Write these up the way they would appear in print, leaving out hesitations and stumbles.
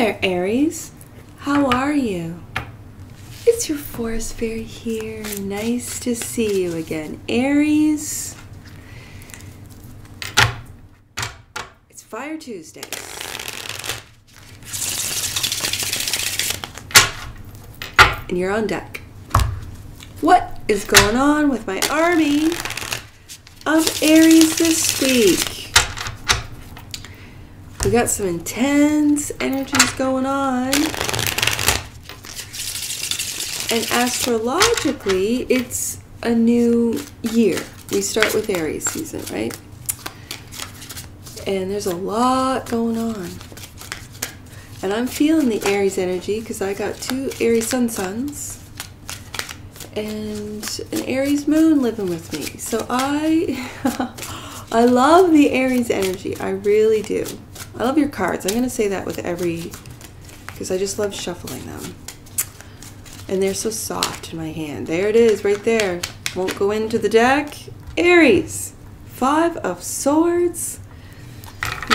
there, Aries. How are you? It's your forest fairy here. Nice to see you again, Aries. It's Fire Tuesday. And you're on deck. What is going on with my army of Aries this week? We got some intense energies going on. And astrologically, it's a new year. We start with Aries season, right? And there's a lot going on. And I'm feeling the Aries energy because I got two Aries suns and an Aries moon living with me. So I love the Aries energy. I really do. I love your cards. I'm going to say that with every, because I just love shuffling them. And they're so soft in my hand. There it is, right there. Won't go into the deck. Aries, 5 of Swords.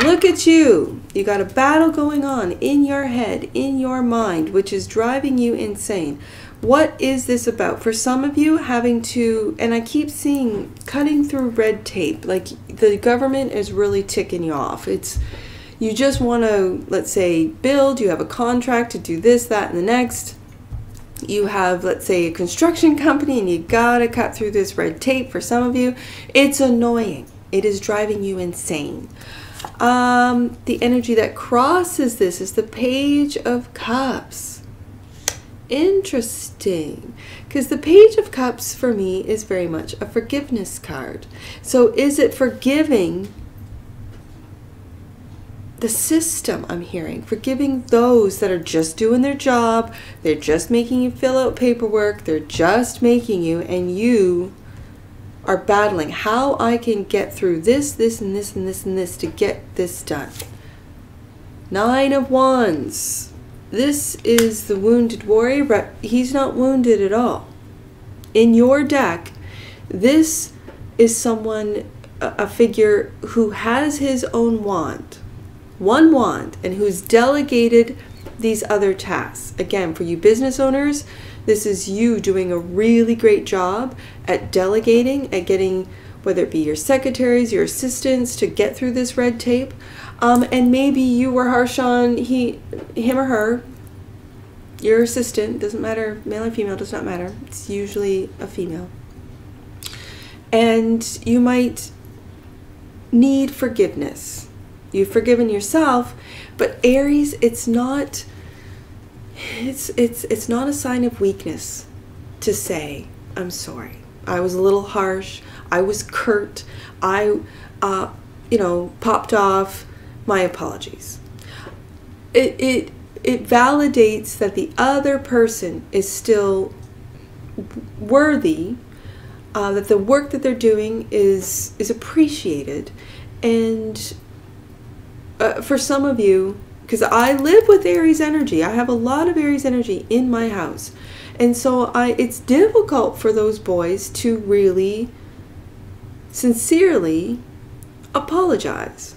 Look at you. You got a battle going on in your head, in your mind, which is driving you insane. What is this about? For some of you, having to, and I keep seeing cutting through red tape. Like the government is really ticking you off. You just want to, let's say, build. You have a contract to do this, that, and the next. You have, let's say, a construction company and you gotta cut through this red tape. For some of you, it's annoying. It is driving you insane. The energy that crosses this is the Page of Cups. Interesting. Because the Page of Cups for me is very much a forgiveness card. So is it forgiving the system? I'm hearing forgiving those that are just doing their job. They're just making you fill out paperwork. They're just making you, and you are battling how I can get through this, this, and this, and this, and this to get this done. 9 of Wands. This is the wounded warrior, but he's not wounded at all. In your deck, this is someone, a figure who has his own wand. One wand, and who's delegated these other tasks. Again, for you business owners, this is you doing a really great job at delegating, at getting, whether it be your secretaries, your assistants, to get through this red tape. And maybe you were harsh on him or her, your assistant, doesn't matter, male or female, does not matter. It's usually a female. And you might need forgiveness. You've forgiven yourself, but Aries, it's not a sign of weakness to say, I'm sorry. I was a little harsh. I was curt. I popped off. My apologies. It validates that the other person is still worthy, that the work that they're doing is appreciated. And for some of you, because I live with Aries energy, I have a lot of Aries energy in my house, and so it's difficult for those boys to really sincerely apologize,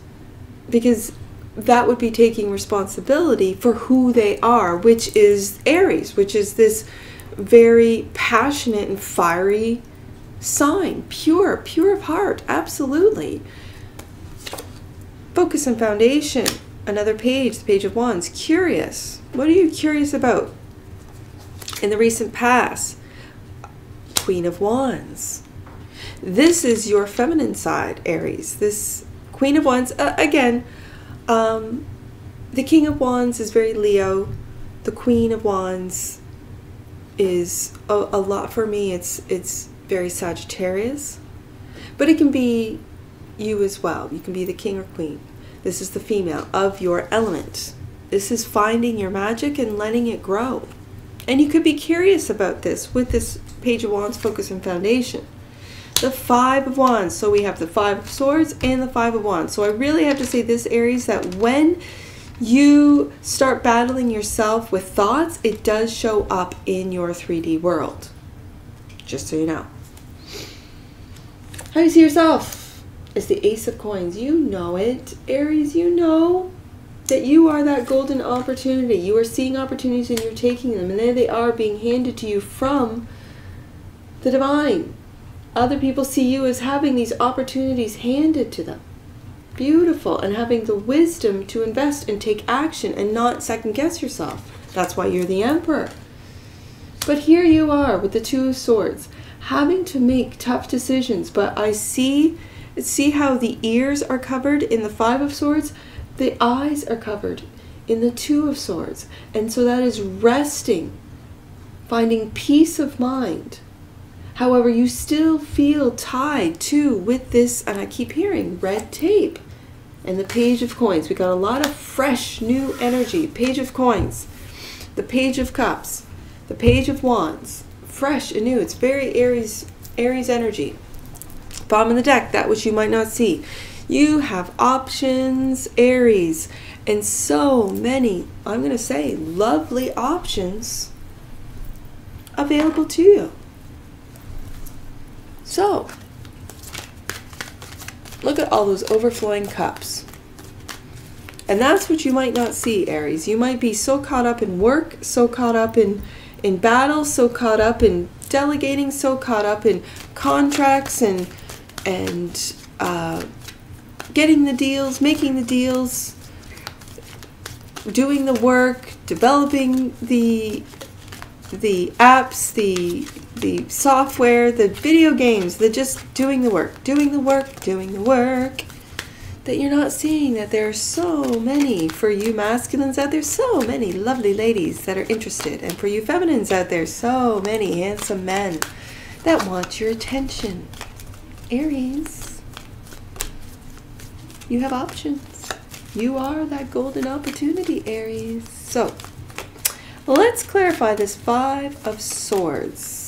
because that would be taking responsibility for who they are, which is Aries, which is this very passionate and fiery sign, pure of heart, absolutely. Focus and foundation. Another page, the Page of Wands. Curious. What are you curious about in the recent past? Queen of Wands. This is your feminine side, Aries. This Queen of Wands, again, the King of Wands is very Leo. The Queen of Wands is a lot for me. It's very Sagittarius, but it can be you as well. You can be the king or queen. This is the female of your element. This is finding your magic and letting it grow. And you could be curious about this with this Page of Wands, Focus and Foundation. The 5 of Wands. So we have the 5 of Swords and the 5 of Wands. So I really have to say this, Aries, that when you start battling yourself with thoughts, it does show up in your 3D world. Just so you know. How do you see yourself? It's the Ace of Coins. You know it. Aries, you know. that you are that golden opportunity. You are seeing opportunities and you're taking them, and there they are being handed to you from the divine. Other people see you as having these opportunities handed to them. Beautiful. And having the wisdom to invest and take action and not second guess yourself. That's why you're the Emperor. But here you are with the Two of Swords, having to make tough decisions. But I see how the ears are covered in the Five of Swords? The eyes are covered in the Two of Swords. And so that is resting, finding peace of mind. However, you still feel tied to with this, and I keep hearing red tape and the Page of Coins. We got a lot of fresh new energy. Page of Coins, the Page of Cups, the Page of Wands, fresh and new. It's very Aries energy. Bottom of the deck, that which you might not see. You have options, Aries, and so many, I'm going to say, lovely options available to you. So, look at all those overflowing cups. And that's what you might not see, Aries. You might be so caught up in work, so caught up in battle, so caught up in delegating, so caught up in contracts and getting the deals, making the deals, doing the work, developing the apps, the software, the video games, just doing the work, that you're not seeing that there are so many, for you masculines out there, so many lovely ladies that are interested, and for you feminines out there, so many handsome men that want your attention. Aries, you have options. You are that golden opportunity, Aries. So, let's clarify this Five of Swords.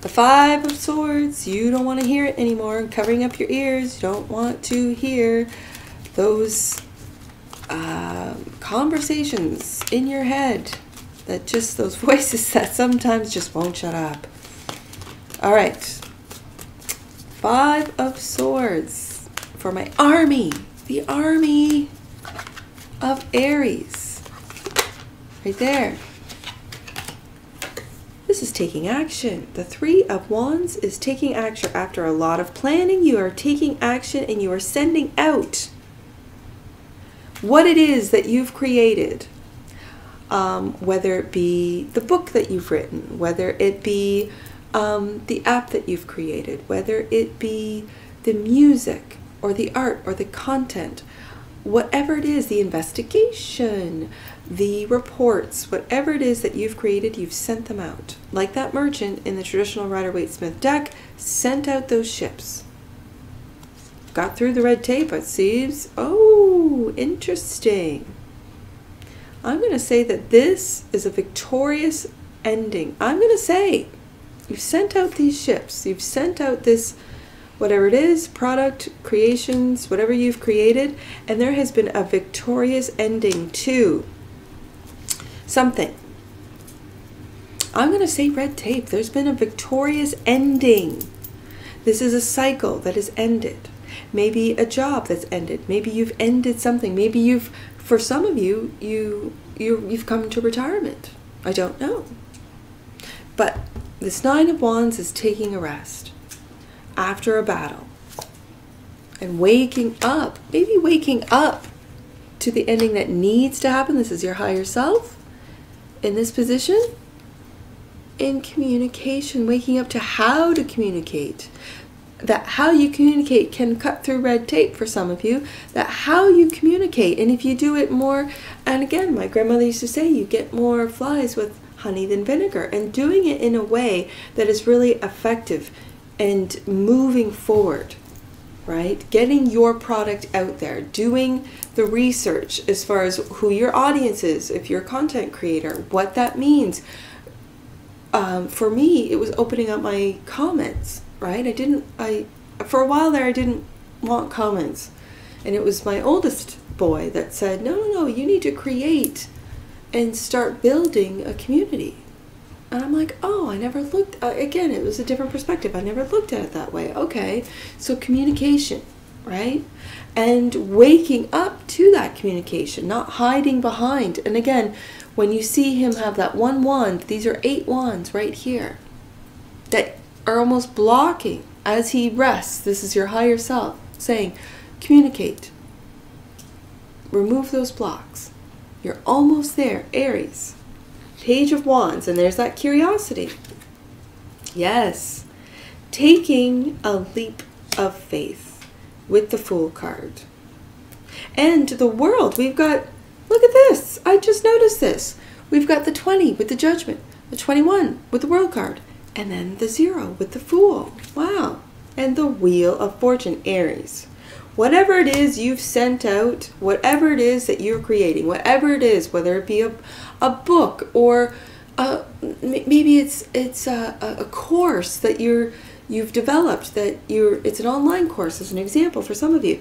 The Five of Swords, you don't want to hear it anymore. Covering up your ears, you don't want to hear those conversations in your head, those voices that sometimes just won't shut up. All right. Five of Swords for my army. The army of Aries. Right there. This is taking action. The Three of Wands is taking action. After a lot of planning, you are taking action and you are sending out what it is that you've created. Whether it be the book that you've written, whether it be the app that you've created, whether it be the music or the art or the content, whatever it is, the investigation, the reports, whatever it is that you've created, you've sent them out. Like that merchant in the traditional Rider-Waite-Smith deck, sent out those ships. Got through the red tape, it seems. Oh, interesting. I'm going to say that this is a victorious ending. I'm going to say you've sent out these ships. You've sent out this, whatever it is, product, creations, whatever you've created, and there has been a victorious ending to something. I'm going to say red tape. There's been a victorious ending. This is a cycle that has ended. Maybe a job that's ended. Maybe you've ended something. Maybe you've, for some of you, you've come to retirement. I don't know. But this Nine of Wands is taking a rest after a battle and waking up, maybe waking up to the ending that needs to happen. This is your higher self in this position, in communication, waking up to how to communicate. That how you communicate can cut through red tape for some of you. That how you communicate, and if you do it more, and again, my grandmother used to say, you get more flies with honey than vinegar, and doing it in a way that is really effective and moving forward, right? Getting your product out there, doing the research as far as who your audience is, if you're a content creator, what that means. For me, it was opening up my comments, right? For a while there, I didn't want comments. And it was my oldest boy that said, no, you need to create and start building a community. And I'm like, oh, I never looked, again, it was a different perspective. I never looked at it that way. Okay, so communication, right? And waking up to that communication, not hiding behind. And again, when you see him have that one wand, these are 8 wands right here that are almost blocking as he rests. This is your higher self saying, communicate. Remove those blocks. You're almost there, Aries. Page of Wands, and there's that curiosity. Yes. Taking a leap of faith with the Fool card. And the World, we've got, look at this. I just noticed this. We've got the 20 with the Judgment, the 21 with the World card, and then the 0 with the Fool. Wow. And the Wheel of Fortune, Aries. Whatever it is you've sent out, whatever it is that you're creating, whatever it is, whether it be a book or maybe it's a course that you've developed, it's an online course as an example for some of you.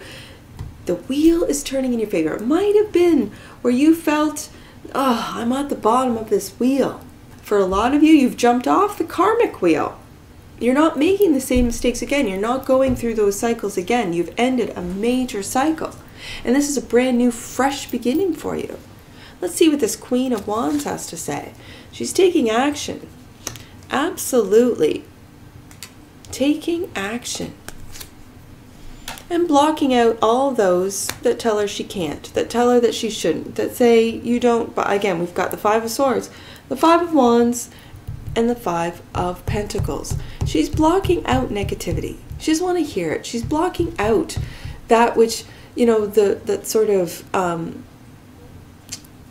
The wheel is turning in your favor. It might have been where you felt, oh, I'm at the bottom of this wheel. For a lot of you, you've jumped off the karmic wheel. You're not making the same mistakes again. You're not going through those cycles again. You've ended a major cycle. And this is a brand new, fresh beginning for you. Let's see what this Queen of Wands has to say. She's taking action. Absolutely. Taking action. And blocking out all those that tell her she can't, that tell her that she shouldn't, that say you don't. But again, we've got the 5 of Swords, the 5 of Wands, and the 5 of Pentacles. She's blocking out negativity. She doesn't want to hear it. She's blocking out that which, you know, that sort of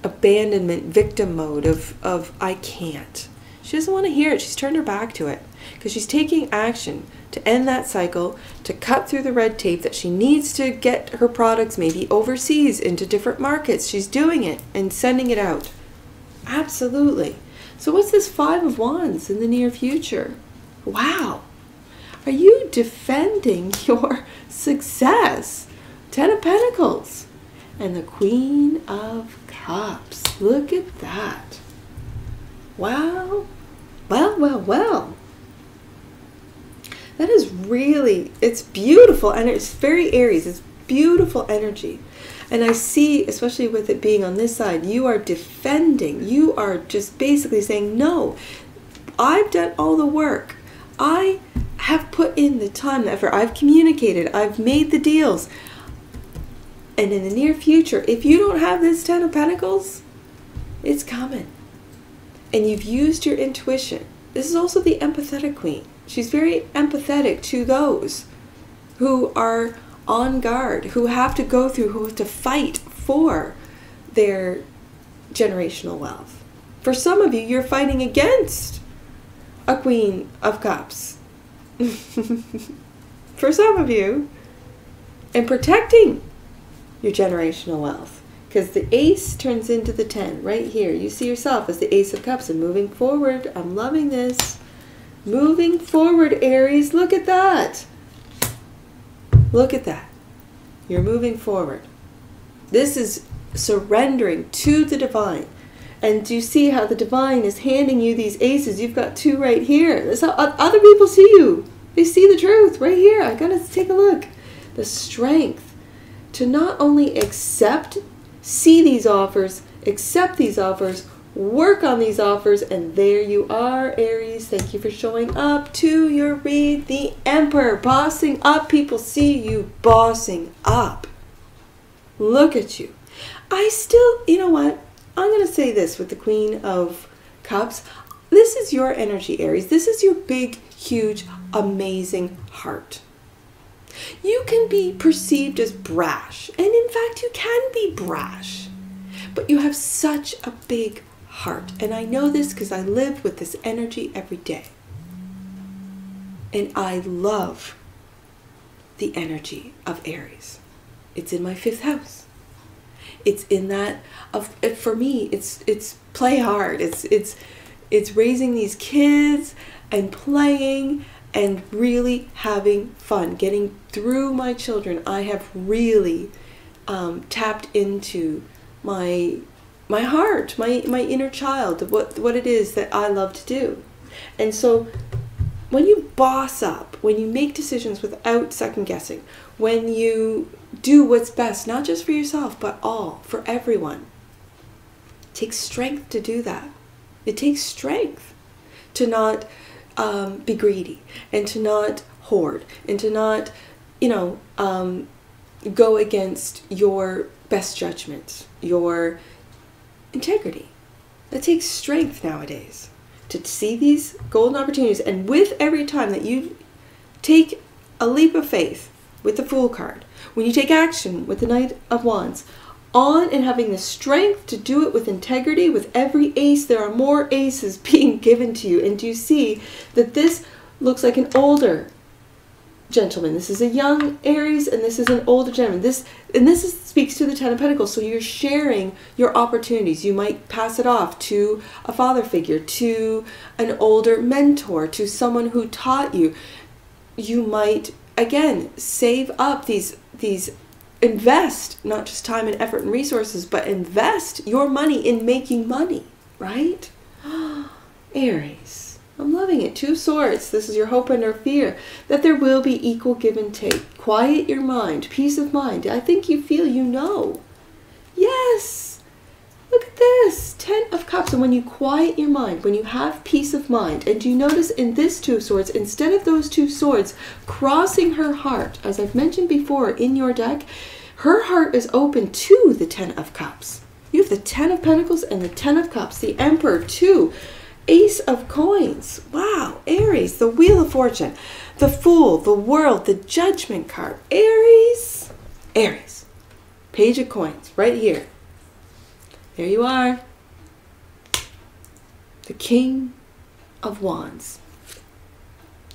abandonment, victim mode of I can't. She doesn't want to hear it. She's turned her back to it because she's taking action to end that cycle, to cut through the red tape that she needs to get her products maybe overseas into different markets. She's doing it and sending it out. Absolutely. So what's this 5 of Wands in the near future? Wow. Are you defending your success? 10 of Pentacles. And the Queen of Cups. Look at that. Wow. Well, well, well. That is really, it's beautiful. And it's very Aries. It's beautiful energy. And I see, especially with it being on this side, you are defending. You are just basically saying, no, I've done all the work. I have put in the time, the effort. I've communicated. I've made the deals. And in the near future, if you don't have this 10 of Pentacles, it's coming. And you've used your intuition. This is also the empathetic queen. She's very empathetic to those who are on guard, who have to go through, who have to fight for their generational wealth. For some of you, you're fighting against a Queen of Cups. For some of you, and protecting your generational wealth. Because the Ace turns into the 10 right here. You see yourself as the Ace of Cups and moving forward. I'm loving this. Moving forward, Aries. Look at that. Look at that. You're moving forward. This is surrendering to the divine. And do you see how the divine is handing you these aces? You've got 2 right here. That's how other people see you. They see the truth right here. I gotta take a look. The strength to not only accept, see these offers, accept these offers, work on these offers, and there you are, Aries. Thank you for showing up to your read. The Emperor, bossing up. People see you bossing up. Look at you. I still, you know what? I'm going to say this with the Queen of Cups. This is your energy, Aries. This is your big, huge, amazing heart. You can be perceived as brash, and in fact, you can be brash, but you have such a big heart. And I know this because I live with this energy every day. And I love the energy of Aries. It's in my 5th house. It's in that of, for me, it's play hard. It's raising these kids and playing and really having fun, getting through my children. I have really tapped into my heart, my inner child, what it is that I love to do. And so boss up, when you make decisions without second guessing, when you do what's best, not just for yourself, but for everyone, it takes strength to do that. It takes strength to not be greedy, and to not hoard, and to not, go against your best judgment, your integrity. That takes strength nowadays to see these golden opportunities. And with every time that you take a leap of faith with the Fool card, when you take action with the Knight of Wands, on and having the strength to do it with integrity, with every ace, there are more aces being given to you. And do you see that this looks like an older gentleman? This is a young Aries, and this is an older gentleman. This speaks to the Ten of Pentacles. So you're sharing your opportunities. You might pass it off to a father figure, to an older mentor, to someone who taught you. You might, again, save up these invest not just time and effort and resources, but invest your money in making money, right? Aries, I'm loving it. 2 Swords. This is your hope and your fear, that there will be equal give and take. Quiet your mind, peace of mind. I think you feel Yes. Look at this, 10 of Cups. And when you quiet your mind, when you have peace of mind, and do you notice in this 2 Swords, instead of those 2 swords crossing her heart, as I've mentioned before in your deck, her heart is open to the 10 of Cups. You have the 10 of Pentacles and the 10 of Cups, the Emperor, 2, Ace of Coins. Wow, Aries, the Wheel of Fortune, the Fool, the World, the Judgment card. Aries, Page of Coins, right here. There you are. The King of Wands.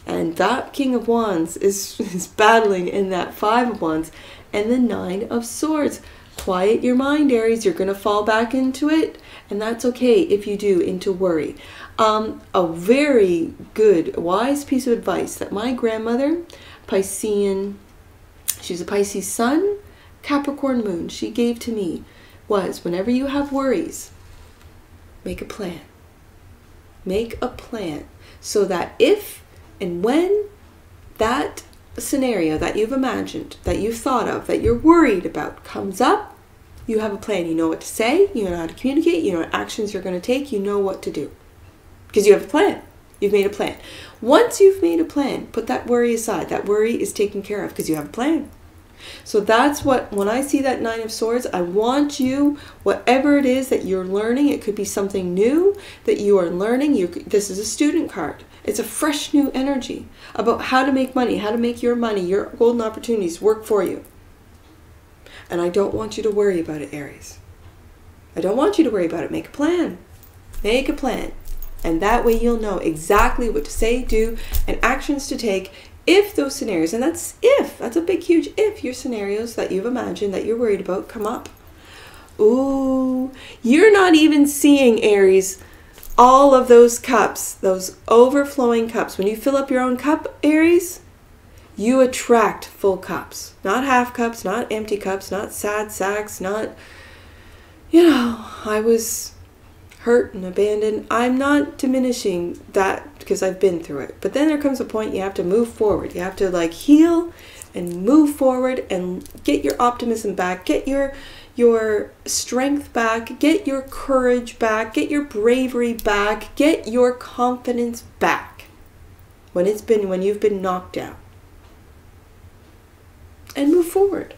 And that King of Wands is battling in that 5 of Wands and the 9 of Swords. Quiet your mind, Aries. You're going to fall back into it. And that's okay if you do, into worry. A very good, wise piece of advice that my grandmother, Piscean, she's a Pisces sun, Capricorn moon, she gave to me was, whenever you have worries, make a plan. Make a plan so that if and when that scenario that you've imagined, that you've thought of, that you're worried about comes up, you have a plan. You know what to say, you know how to communicate, you know what actions you're going to take, you know what to do. Because you have a plan. You've made a plan. Once you've made a plan, put that worry aside. That worry is taken care of because you have a plan. So that's what, when I see that 9 of Swords, I want you, whatever it is that you're learning, it could be something new that you are learning. This is a student card. It's a fresh new energy about how to make money, how to make your money, your golden opportunities work for you. And I don't want you to worry about it, Aries. I don't want you to worry about it. Make a plan. Make a plan. And that way you'll know exactly what to say, do, and actions to take if those scenarios, and that's a big, huge if, your scenarios that you've imagined that you're worried about come up. Ooh, you're not even seeing, Aries, all of those cups, those overflowing cups. When you fill up your own cup, Aries, you attract full cups. Not half cups, not empty cups, not sad sacks, not, I was hurt and abandoned. I'm not diminishing that because I've been through it. But then there comes a point you have to move forward. You have to heal and move forward and get your optimism back, get your strength back, get your courage back, get your bravery back, get your confidence back when you've been knocked down. And move forward.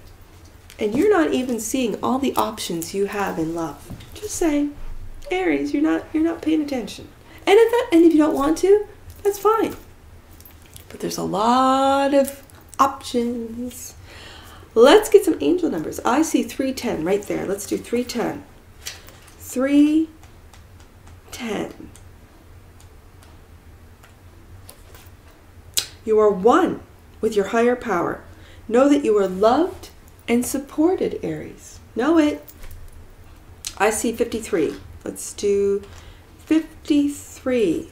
And you're not even seeing all the options you have in love. Just saying. Aries, you're not paying attention. And if you don't want to, that's fine. But there's a lot of options. Let's get some angel numbers. I see 310 right there. Let's do 310. 310. You are one with your higher power. Know that you are loved and supported, Aries. Know it. I see 53. Let's do 53.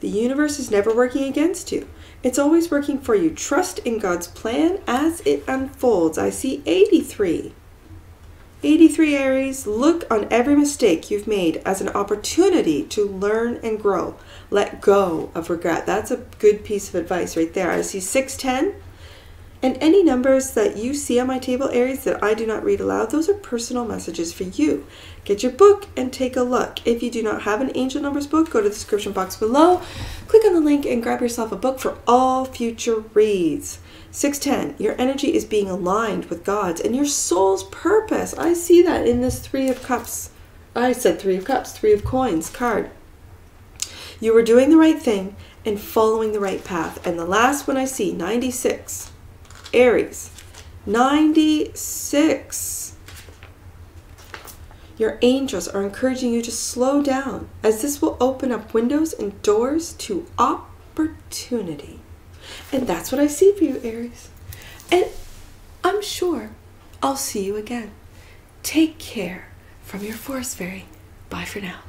The universe is never working against you. It's always working for you. Trust in God's plan as it unfolds. I see 83. 83 Aries, look on every mistake you've made as an opportunity to learn and grow. Let go of regret. That's a good piece of advice right there. I see 610. And any numbers that you see on my table, Aries, that I do not read aloud, those are personal messages for you. Get your book and take a look. If you do not have an angel numbers book, go to the description box below, click on the link and grab yourself a book for all future reads. 610, your energy is being aligned with God's and your soul's purpose. I see that in this 3 of Cups. I said 3 of Cups, 3 of Coins card. You are doing the right thing and following the right path. And the last one I see, 96. Aries, 96. Your angels are encouraging you to slow down, as this will open up windows and doors to opportunity. And that's what I see for you, Aries. And I'm sure I'll see you again. Take care from your Forest Fairy. Bye for now.